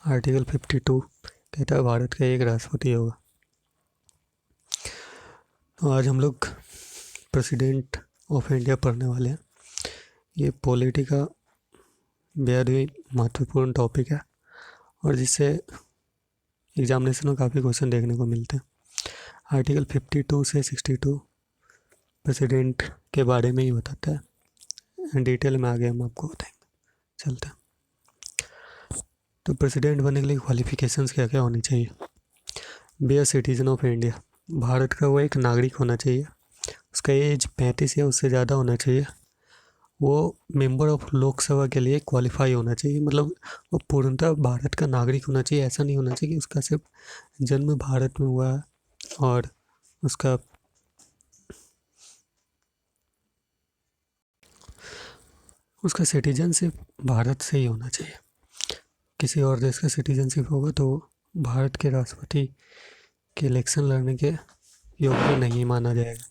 Article 52 कहता है भारत का एक राष्ट्रपति होगा। तो आज हम लोग प्रेसिडेंट ऑफ इंडिया पढ़ने वाले हैं। ये पॉलिटी का बेहद ही महत्वपूर्ण टॉपिक है और जिससे एग्जामिनेशन में काफ़ी क्वेश्चन देखने को मिलते हैं। आर्टिकल 52 से 62 प्रेसिडेंट के बारे में ही बताता है। डिटेल में आगे हम आपको बताएंगे। चलते हैं। तो प्रेसिडेंट बनने के लिए क्वालिफिकेशंस क्या क्या होनी चाहिए। Be a citizen of India, Bharat का वो एक नागरिक होना चाहिए। उसका एज 35 या उससे ज़्यादा होना चाहिए। वो मेंबर ऑफ लोकसभा के लिए क्वालिफाई होना चाहिए, मतलब वो पूर्णतः भारत का नागरिक होना चाहिए। ऐसा नहीं होना चाहिए कि उसका सिर्फ जन्म भारत में हुआ है और उसका सिटीजनशिप भारत से ही होना चाहिए। किसी और देश का सिटीजनशिप होगा तो भारत के राष्ट्रपति के इलेक्शन लड़ने के योग्य नहीं माना जाएगा।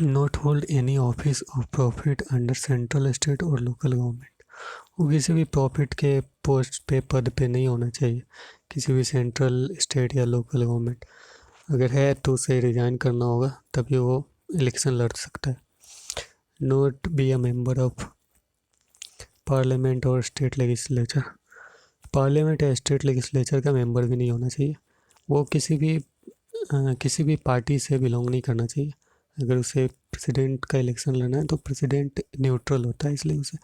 Not hold any office of profit under central, state और लोकल गवर्नमेंट। वो किसी भी प्रॉफिट के पोस्ट पे, पद पे नहीं होना चाहिए किसी भी सेंट्रल, स्टेट या लोकल गवर्नमेंट। अगर है तो उसे रिजाइन करना होगा, तभी वो इलेक्शन लड़ सकता है। Not be a member of parliament और स्टेट लेजिस्लेचर, पार्लियामेंट या स्टेट लेजिस्लेचर का मेंबर भी नहीं होना चाहिए। वो किसी भी पार्टी से बिलोंग नहीं करना चाहिए। अगर उसे प्रेसिडेंट का इलेक्शन लड़ना है तो प्रेसिडेंट न्यूट्रल होता है, इसलिए उसे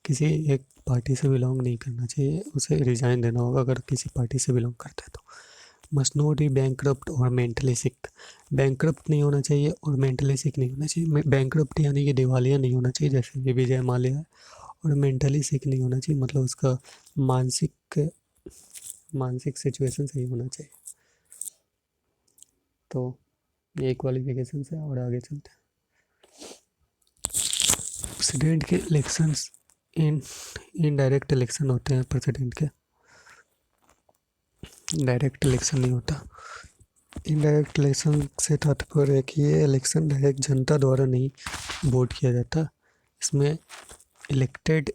किसी एक पार्टी से बिलोंग नहीं करना चाहिए। उसे रिजाइन देना होगा अगर किसी पार्टी से बिलोंग करता है तो। मस्ट नॉट बी बैंकरप्ट और मेंटली सिक, बैंकरप्ट नहीं होना चाहिए और मेंटली सिक नहीं होना चाहिए। बैंकरप्ट यानी कि दिवालिया नहीं होना चाहिए जैसे कि विजय माल्या है, और मेंटली सिक नहीं होना चाहिए मतलब उसका मानसिक सिचुएशन सही होना चाहिए। तो ये क्वालिफिकेशन है और आगे चलते हैं। प्रेसिडेंट के इलेक्शंस इनडायरेक्ट इलेक्शन होते हैं। प्रेसिडेंट के डायरेक्ट इलेक्शन नहीं होता। इनडायरेक्ट इलेक्शन से तात्पर्य है कि ये इलेक्शन डायरेक्ट जनता द्वारा नहीं वोट किया जाता। इसमें इलेक्टेड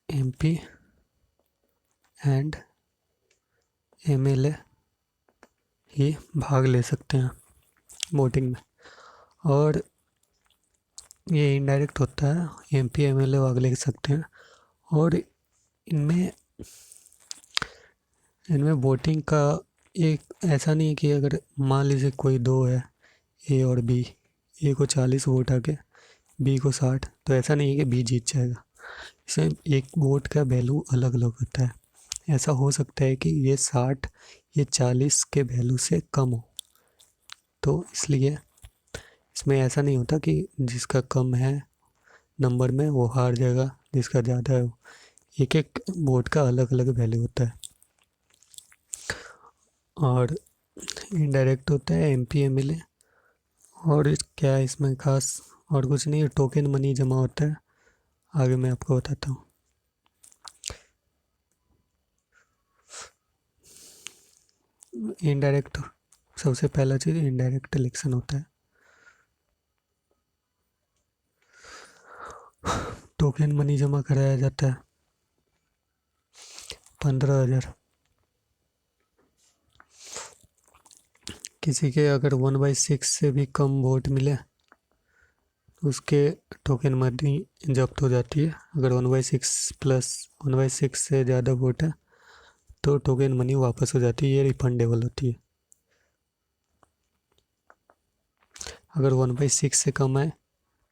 एमपी एंड एमएलए ही भाग ले सकते हैं वोटिंग में, और ये इनडायरेक्ट होता है। एमपी एमएलए भाग ले सकते हैं और इनमें वोटिंग का एक ऐसा नहीं है कि अगर मान लीजिए कोई दो है, ए और बी, ए को 40 वोट आके बी को 60, तो ऐसा नहीं है कि बी जीत जाएगा। इसमें एक वोट का वैल्यू अलग अलग होता है। ऐसा हो सकता है कि ये 60 ये 40 के वैल्यू से कम हो, तो इसलिए इसमें ऐसा नहीं होता कि जिसका कम है नंबर में वो हार जाएगा, जिसका ज़्यादा है। एक एक वोट का अलग अलग वैल्यू होता है। और इनडायरेक्ट होता है एमपी एमएलए, और क्या है इसमें खास और कुछ नहीं है। टोकन मनी जमा होता है, आगे मैं आपको बताता हूँ। इनडायरेक्ट, सबसे पहला चीज़ इनडायरेक्ट इलेक्शन होता है। टोकन मनी जमा कराया जाता है 15,000। किसी के अगर 1/6 से भी कम वोट मिले उसके टोकन मनी जब्त हो जाती है। अगर 1/6 प्लस 1/6 से ज़्यादा वोट है तो टोकन मनी वापस हो जाती है, ये रिफंडेबल होती है। अगर 1/6 से कम है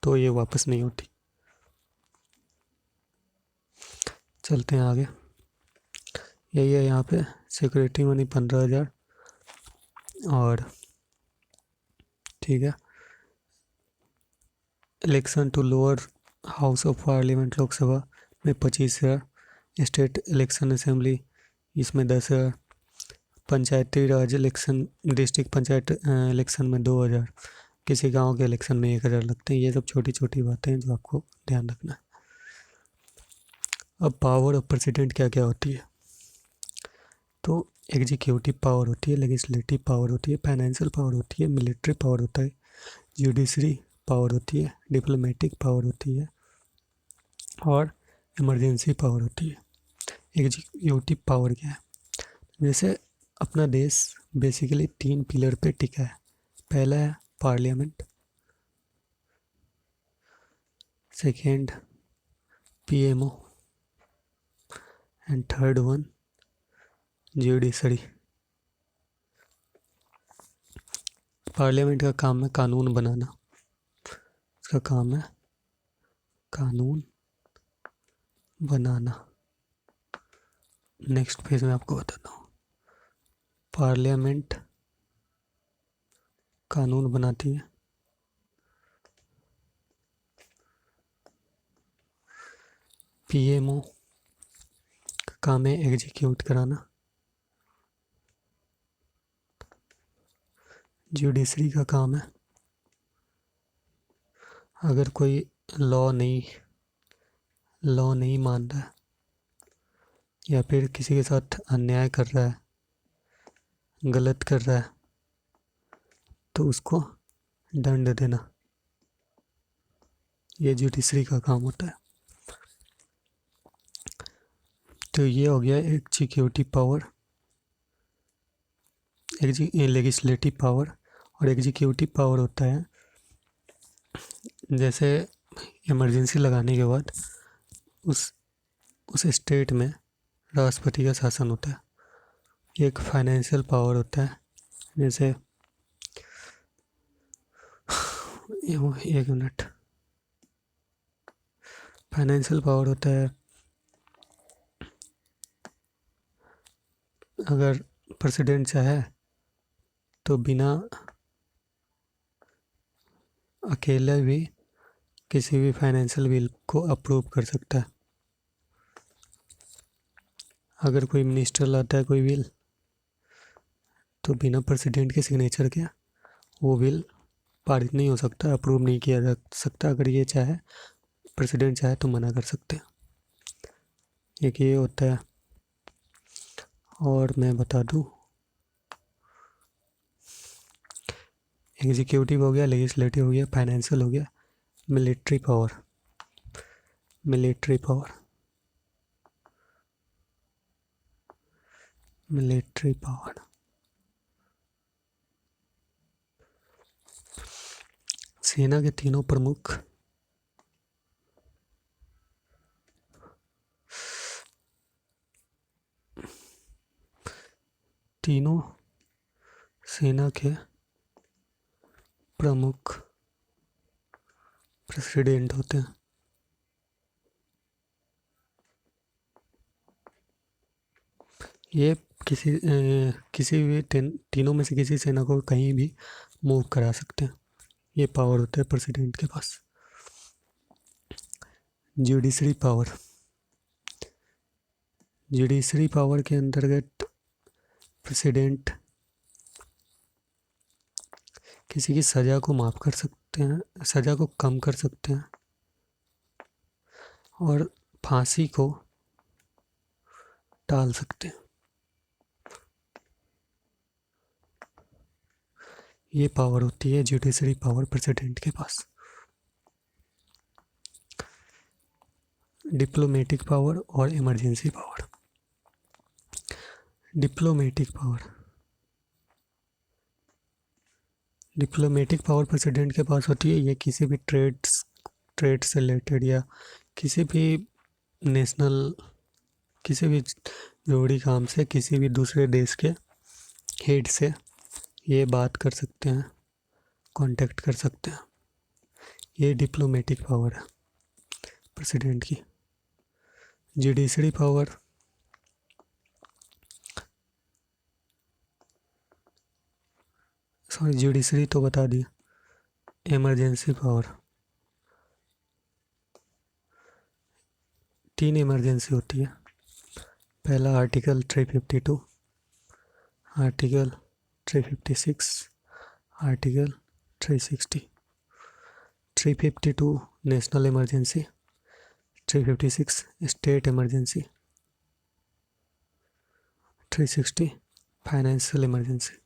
तो ये वापस नहीं होती। चलते हैं आगे। यही है यहाँ पे सिक्योरिटी मनी 15,000। और ठीक है, election to lower house of parliament Lok Sabha में 25,000। स्टेट इलेक्शन असेंबली इसमें 10,000। Panchayati Raj election district panchayat election में 2,000। किसी गांव के इलेक्शन में 1,000 लगते हैं। ये सब छोटी छोटी बातें हैं जो आपको ध्यान रखना है। अब पावर ऑफ प्रेसिडेंट क्या क्या होती है। तो एग्जीक्यूटिव पावर होती है, लेजिस्लेटिव पावर होती है, फाइनेंशियल पावर होती है, मिलिट्री पावर होता है, जुडिशरी पावर होती है, डिप्लोमेटिक पावर होती है और इमरजेंसी पावर होती है। एग्जीक्यूटिव पावर क्या है? जैसे अपना देश बेसिकली 3 पिलर पे टिका है। पहला है parliament, second PMO and third one judiciary. Parliament का काम है कानून बनाना, उसका काम है कानून बनाना। नेक्स्ट पेज में आपको बताता हूँ। पार्लियामेंट कानून बनाती है, पीएमओ का काम है एग्जीक्यूट कराना, जुडिशरी का काम है अगर कोई लॉ नहीं मान रहा है या फिर किसी के साथ अन्याय कर रहा है, गलत कर रहा है, तो उसको दंड देना, ये जुडिशरी का काम होता है। तो ये हो गया एग्जीक्यूटिव पावर, लेजिस्लेटिव पावर। और एग्जीक्यूटिव पावर होता है जैसे इमरजेंसी लगाने के बाद उस स्टेट में राष्ट्रपति का शासन होता है। एक फाइनेंशियल पावर होता है, जैसे एक मिनट, फाइनेंशियल पावर होता है अगर प्रेसिडेंट चाहे तो बिना अकेले भी किसी भी फाइनेंशियल बिल को अप्रूव कर सकता है। अगर कोई मिनिस्टर लाता है कोई बिल, तो बिना प्रेसिडेंट के सिग्नेचर के वो बिल पारित नहीं हो सकता, अप्रूव नहीं किया जा सकता। अगर ये चाहे, प्रेसिडेंट चाहे तो मना कर सकते हैं। एक ये होता है। और मैं बता दूं, एग्जीक्यूटिव हो गया, लेजिस्लेटिव हो गया, फाइनेंशियल हो गया, military power. Military power military power सेना के तीनों प्रमुख तीनों सेना के प्रमुख प्रेसिडेंट होते हैं। ये किसी भी तीनों में से किसी सेना को कहीं भी मूव करा सकते हैं। ये पावर होता है प्रेसिडेंट के पास। जुडिशरी पावर, जुडिशरी पावर के अंतर्गत प्रेसिडेंट किसी की सज़ा को माफ़ कर सकते हैं, सज़ा को कम कर सकते हैं और फांसी को टाल सकते हैं। ये पावर होती है जुडिशरी पावर प्रेसिडेंट के पास। डिप्लोमेटिक पावर और emergency power. Diplomatic power president के पास होती है। ये किसी भी ट्रेड से रिलेटेड या किसी भी नेशनल, किसी भी जरूरी काम से किसी भी दूसरे देश के हेड से ये बात कर सकते हैं, कांटेक्ट कर सकते हैं। ये डिप्लोमेटिक पावर है प्रेसिडेंट की। जुडिशरी पावर, जुडिशरी तो बता दिया। इमरजेंसी पावर, 3 इमरजेंसी होती है। पहला article 352, article 356, article 360। 352 national emergency, 356 state emergency, 360 financial emergency.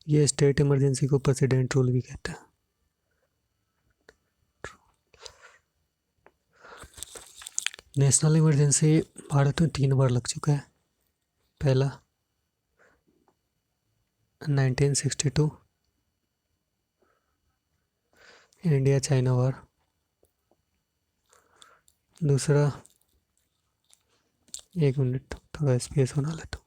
ये स्टेट इमरजेंसी को प्रेसिडेंट रूल भी कहते हैं। नेशनल इमरजेंसी भारत में 3 बार लग चुका है। पहला 1962 इंडिया चाइना वॉर, दूसरा 1 मिनट थोड़ा स्पेस बना लेता हूँ।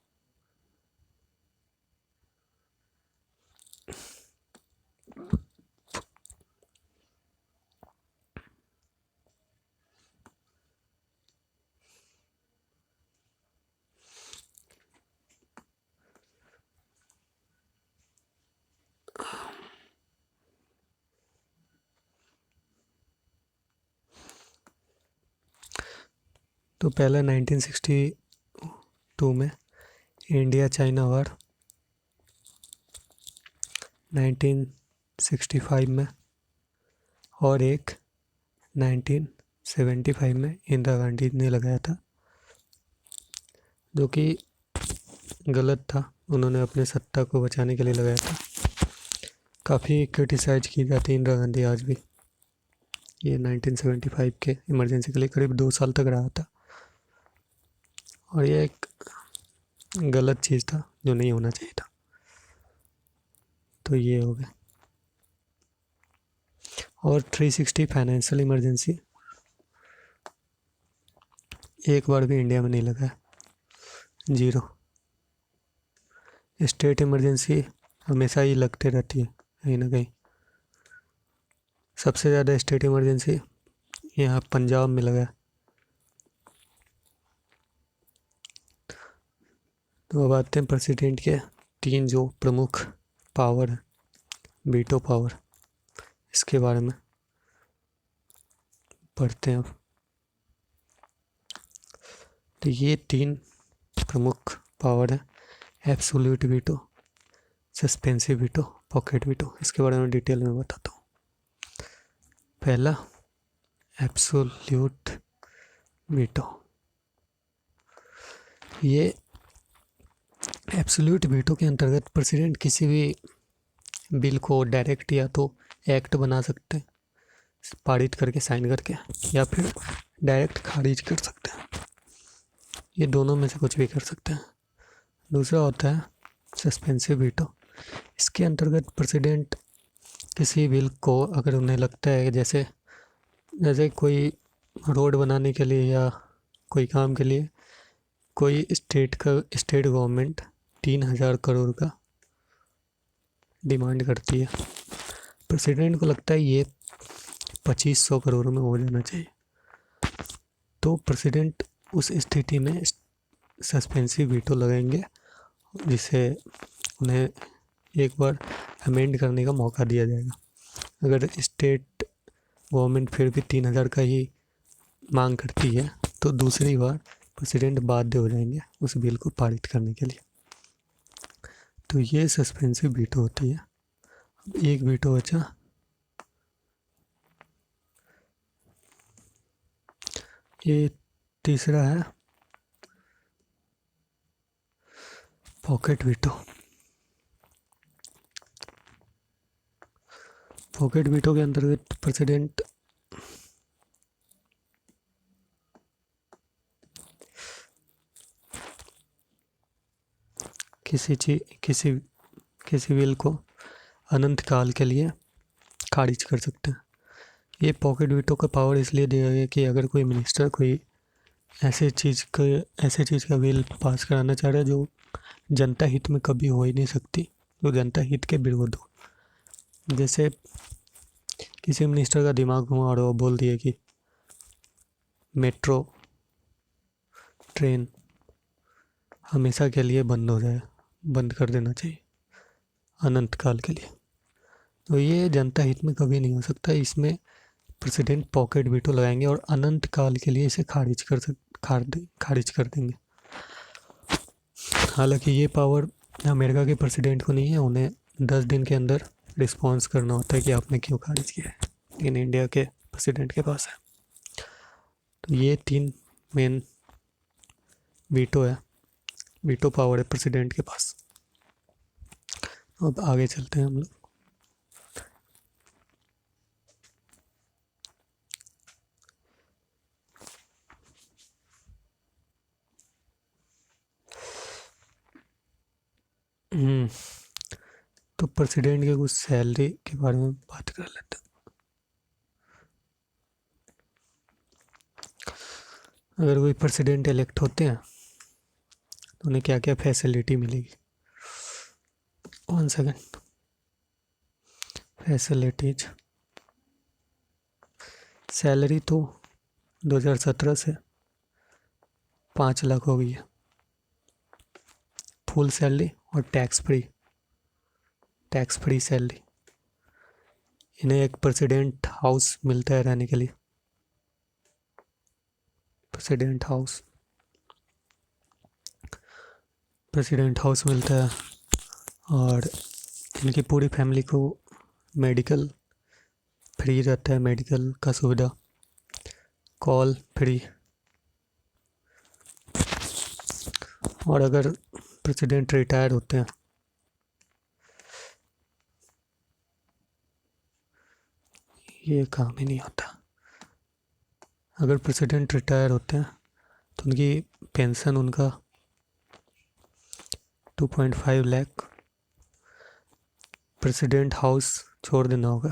तो पहला 1962 में इंडिया चाइना वॉर, 1965 में, और एक 1975 में इंदिरा गांधी ने लगाया था, जो कि गलत था। उन्होंने अपने सत्ता को बचाने के लिए लगाया था। काफ़ी क्रिटिसाइज की जाती है इंदिरा गांधी आज भी। ये 1975 के इमरजेंसी के लिए करीब 2 साल तक रहा था, और ये एक गलत चीज़ था जो नहीं होना चाहिए था। तो ये हो गया। और 360 फाइनेंशियल इमरजेंसी एक बार भी इंडिया में नहीं लगा है, 0। स्टेट इमरजेंसी हमेशा ही लगते रहती है कहीं ना कहीं। सबसे ज़्यादा स्टेट इमरजेंसी यहाँ पंजाब में लगा है। तो अब आते हैं प्रेसिडेंट के 3 जो प्रमुख पावर है, वीटो पावर, इसके बारे में पढ़ते हैं अब। तो ये 3 प्रमुख पावर है, absolute veto, suspensive veto, pocket veto. इसके बारे में डिटेल में बताता हूँ। पहला एब्सोल्यूट वीटो। ये एब्सोल्यूट वीटो के अंतर्गत प्रेसिडेंट किसी भी बिल को डायरेक्ट या तो एक्ट बना सकते हैं, पारित करके साइन करके, या फिर डायरेक्ट खारिज कर सकते हैं। ये दोनों में से कुछ भी कर सकते हैं। दूसरा होता है सस्पेंसिव वीटो। इसके अंतर्गत प्रेसिडेंट किसी बिल को, अगर उन्हें लगता है जैसे कोई रोड बनाने के लिए या कोई काम के लिए कोई स्टेट गवर्नमेंट 3,000 करोड़ का डिमांड करती है, प्रेसिडेंट को लगता है ये 2,500 करोड़ में हो जाना चाहिए, तो प्रेसिडेंट उस स्थिति में सस्पेंसिव वीटो लगाएंगे, जिससे उन्हें एक बार अमेंड करने का मौका दिया जाएगा। अगर स्टेट गवर्नमेंट फिर भी 3,000 का ही मांग करती है तो दूसरी बार प्रेसिडेंट बाध्य हो जाएंगे उस बिल को पारित करने के लिए। तो ये सस्पेंसिव वीटो होती है। अब एक वीटो बचा, ये तीसरा है पॉकेट वीटो। पॉकेट वीटो के अंतर्गत प्रेसिडेंट किसी बिल को अनंत काल के लिए खारिज कर सकते हैं। ये पॉकेट वीटो का पावर इसलिए दिया गया कि अगर कोई मिनिस्टर कोई ऐसे चीज़ का बिल पास कराना चाह रहा है जो जनता हित में कभी हो ही नहीं सकती, जो जनता हित के विरोध हो। जैसे किसी मिनिस्टर का दिमाग घुमा रहा हो, बोल दिए कि मेट्रो ट्रेन हमेशा के लिए बंद हो जाए, बंद कर देना चाहिए अनंत काल के लिए, तो ये जनता हित में कभी नहीं हो सकता। इसमें प्रेसिडेंट पॉकेट वीटो लगाएंगे और अनंत काल के लिए इसे खारिज कर देंगे। हालांकि ये पावर अमेरिका के प्रेसिडेंट को नहीं है, उन्हें 10 दिन के अंदर रिस्पॉन्स करना होता है कि आपने क्यों खारिज किया है, लेकिन इंडिया के प्रेसिडेंट के पास है। तो ये 3 मेन वीटो पावर है प्रेसिडेंट के पास। अब आगे चलते हैं हम लोग। हम्म, तो प्रेसिडेंट के कुछ सैलरी के बारे में बात कर लेते हैं। अगर कोई प्रेसिडेंट इलेक्ट होते हैं तो उन्हें क्या क्या फैसिलिटी मिलेगी। 1 सेकेंड। फैसिलिटीज, सैलरी तो 2017 से 5 लाख हो गई है, फुल सैलरी और टैक्स फ्री सैलरी। इन्हें एक प्रेसिडेंट हाउस मिलता है रहने के लिए, प्रेसिडेंट हाउस प्रेसिडेंट हाउस मिलता है। और इनकी पूरी फैमिली को मेडिकल फ्री रहता है, मेडिकल का सुविधा, कॉल फ्री। और अगर प्रेसिडेंट रिटायर होते हैं, ये काम ही नहीं होता। अगर प्रेसिडेंट रिटायर होते हैं तो उनकी पेंशन उनका 2.5 लाख प्रेसिडेंट हाउस छोड़ देना होगा,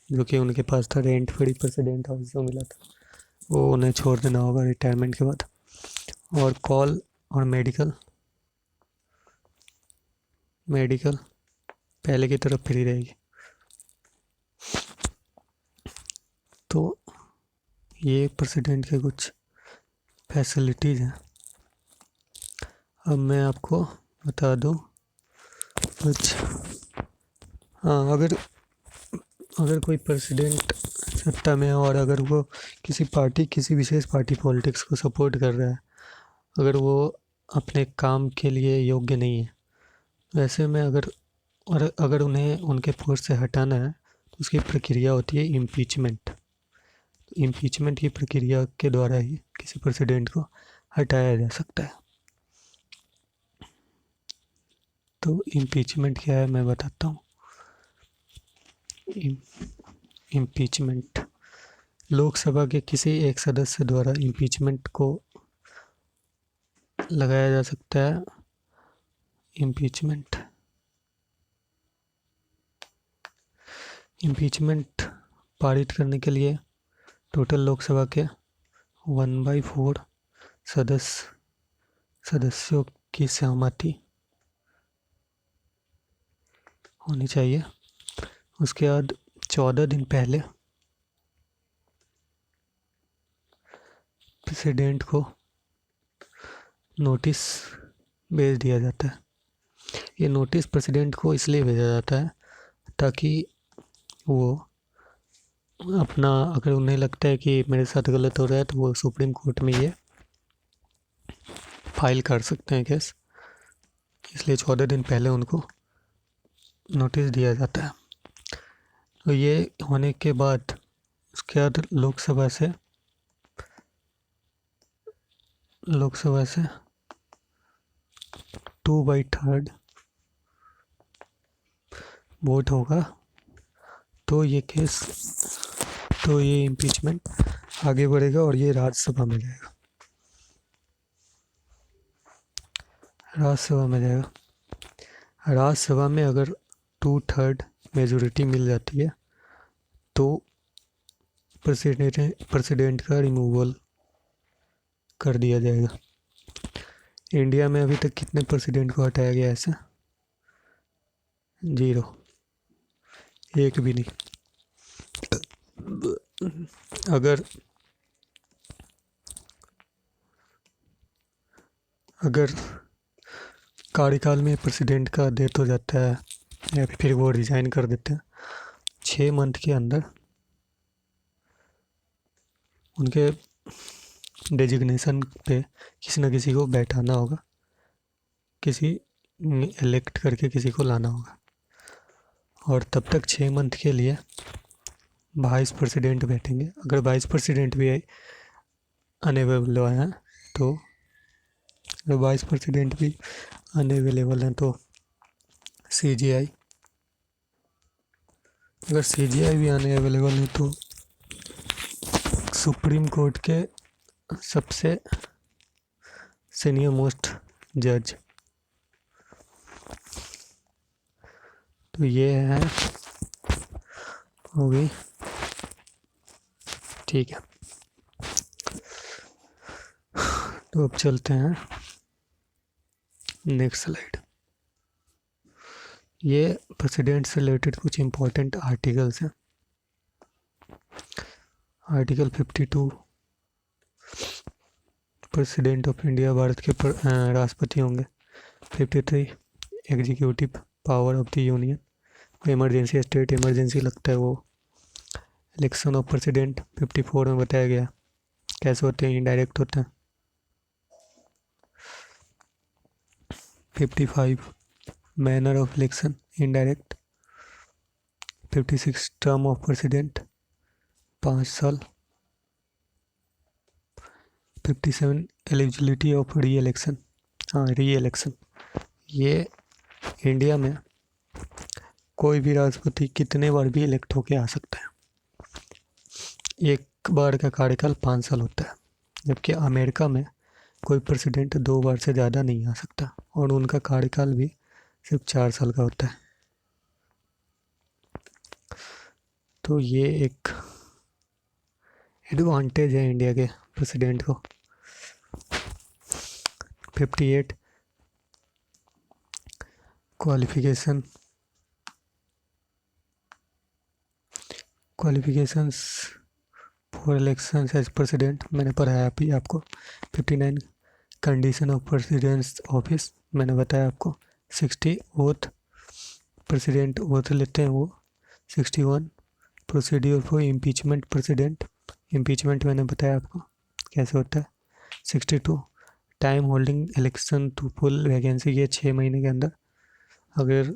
जो कि उनके पास था रेंट फ्री प्रेसिडेंट हाउस जो मिला था, वो उन्हें छोड़ देना होगा रिटायरमेंट के बाद। और कॉल और मेडिकल पहले की तरफ फ्री रहेगी। तो ये प्रेसिडेंट के कुछ फैसिलिटीज़ हैं। अब मैं आपको बता दूं कुछ। हाँ, अगर अगर कोई प्रेसिडेंट सत्ता में है और अगर वो किसी विशेष पार्टी पॉलिटिक्स को सपोर्ट कर रहा है, अगर वो अपने काम के लिए योग्य नहीं है, वैसे में अगर उन्हें उनके पोस्ट से हटाना है तो उसकी प्रक्रिया होती है इम्पीचमेंट। इम्पीचमेंट की प्रक्रिया के द्वारा ही किसी प्रेसिडेंट को हटाया जा सकता है। तो इम्पीचमेंट क्या है मैं बताता हूँ। इम्पीचमेंट, लोकसभा के किसी एक सदस्य द्वारा इम्पीचमेंट को लगाया जा सकता है। इम्पीचमेंट पारित करने के लिए टोटल लोकसभा के 1/4 सदस्यों की सहमति होनी चाहिए। उसके बाद 14 दिन पहले प्रेसिडेंट को नोटिस भेज दिया जाता है। ये नोटिस प्रेसिडेंट को इसलिए भेजा जाता है ताकि वो अपना, अगर उन्हें लगता है कि मेरे साथ गलत हो रहा है तो वो सुप्रीम कोर्ट में ये फाइल कर सकते हैं केस। इसलिए 14 दिन पहले उनको नोटिस दिया जाता है। तो ये होने के बाद उसके बाद लोकसभा से 2/3 वोट होगा तो ये इम्पीचमेंट आगे बढ़ेगा और ये राज्यसभा में जाएगा। राज्यसभा में अगर 2/3 मेजोरिटी मिल जाती है तो प्रेसिडेंट का रिमूवल कर दिया जाएगा। इंडिया में अभी तक कितने प्रेसिडेंट को हटाया गया है ऐसे? 0, एक भी नहीं। अगर कार्यकाल में प्रेसिडेंट का डेथ हो जाता है या फिर वो रिजाइन कर देते हैं, 6 मंथ के अंदर उनके डेजिग्नेशन पे किसी न किसी को बैठाना होगा, किसी इलेक्ट करके किसी को लाना होगा। और तब तक 6 मंथ के लिए वाइस प्रेसिडेंट बैठेंगे। अगर वाइस प्रेसिडेंट भी अनअवेलेबल हैं तो वाइस प्रेसिडेंट भी अनअवेलेबल हैं तो CGI, अगर CGI भी अनअवेलेबल है तो सुप्रीम कोर्ट के सबसे सीनियर मोस्ट जज तो ये है, हो गई, ठीक है। तो अब चलते हैं नेक्स्ट स्लाइड। ये प्रेसिडेंट से रिलेटेड कुछ इंपॉर्टेंट आर्टिकल्स हैं। Article 52, president of India Bharat के राष्ट्रपति होंगे। 53, executive power of the union, emergency state emergency लगता है वो। इलेक्शन ऑफ प्रेसिडेंट 54 में बताया गया कैसे होते हैं, इनडायरेक्ट होते हैं। 55, manner of election indirect. 56, term of president 5 साल। 57, एलिजिबिलिटी ऑफ री इलेक्शन, हाँ री इलेक्शन, ये इंडिया में कोई भी राष्ट्रपति कितने बार भी इलेक्ट होके आ सकता है। एक बार का कार्यकाल 5 साल होता है, जबकि अमेरिका में कोई प्रेसिडेंट 2 बार से ज़्यादा नहीं आ सकता और उनका कार्यकाल भी सिर्फ 4 साल का होता है। तो ये एक एडवांटेज है इंडिया के प्रेसिडेंट को। 58, qualifications for elections as president, मैंने पढ़ाया अभी आपको। 59, कंडीशन ऑफ प्रेसिडेंट्स ऑफिस, मैंने बताया आपको। 60, ओथ, प्रेसिडेंट ओथ लेते हैं वो। 61, procedure for impeachment president, impeachment मैंने बताया आपको कैसे होता है। 62, time holding election to full vacancy, ये 6 महीने के अंदर अगर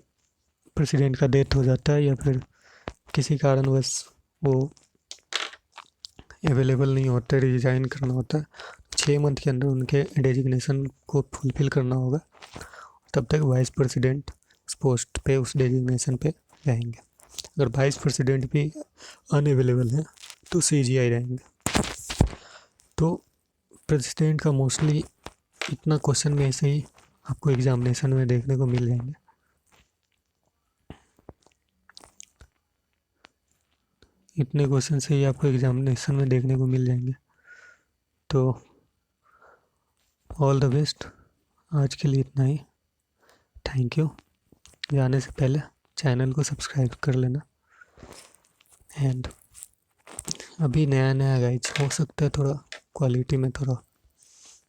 प्रेसिडेंट का डेथ हो जाता है या फिर किसी कारणवश वो अवेलेबल नहीं होता, रिजाइन करना होता है, 6 मंथ के अंदर उनके डेजिग्नेशन को फुलफिल करना होगा। तब तक वाइस प्रेसिडेंट उस पोस्ट पे, उस डेजिग्नेशन पे रहेंगे। अगर वाइस प्रेसिडेंट भी अनअवेलेबल है तो CGI रहेंगे। तो प्रेसिडेंट का मोस्टली इतना क्वेश्चन में ऐसे ही आपको एग्जामिनेशन में देखने को मिल जाएंगे। इतने क्वेश्चन से ही आपको एग्जामिनेशन में देखने को मिल जाएंगे। तो ऑल द बेस्ट, आज के लिए इतना ही। Thank you. जाने से पहले चैनल को सब्सक्राइब कर लेना। एंड अभी नया नया गाइड, हो सकता है थोड़ा क्वालिटी में थोड़ा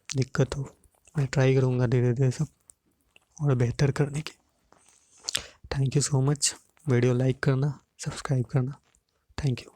दिक्कत हो, मैं ट्राई करूँगा धीरे धीरे सब और बेहतर करने की। Thank you so much. Video like करना, सब्सक्राइब करना। Thank you.